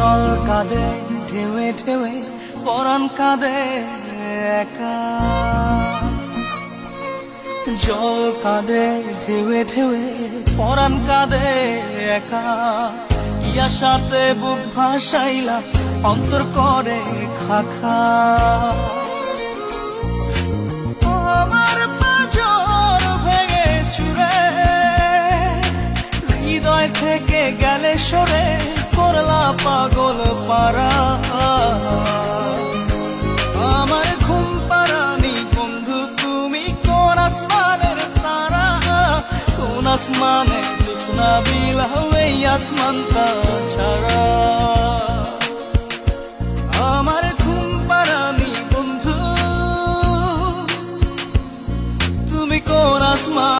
জল কাঁদে ঢেউে ঢেউে পরাণ কাঁদে একা, জল কাঁদে ঢেউে ঢেউে পরাণ কাঁদে একা। ইয়ার সাথে বুক ভাসাইলা অন্তর করে খাখা, আমার পাঁজর ভেঙে চুরে হৃদয় থেকে গেলে সরে করলা পাগল পারা। আমার ঘুম পারানি বন্ধু তুমি কোন আসমানের তারা, কোন আসমানে জোছনা বিলাও এই আসমানটা ছাড়া। আমার ঘুম পারানি বন্ধু তুমি কোন আসমান।